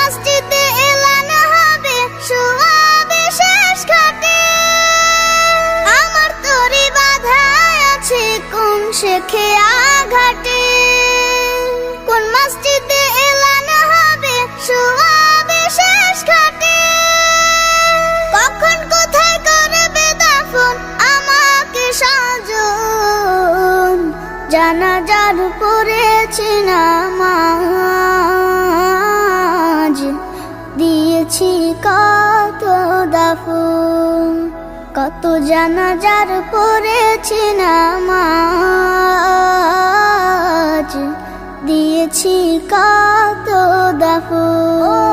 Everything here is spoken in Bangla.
মসজিদে এলান হবে শোয়াবে শেষ ঘাটে। আমার তরি বাঁধা আছে কোন শেখে আঘাটে। কোন মসজিদে এলান হবে শোয়াবে শেষ ঘাটে। কখন কোথায় করবে দাফন আমাকে সাজন। জানাজার পড়েছে নামাজ, দিয়েছি কত দাফন। কত জানাজার পড়েছে নামাজ, দিয়েছি কত দাফন।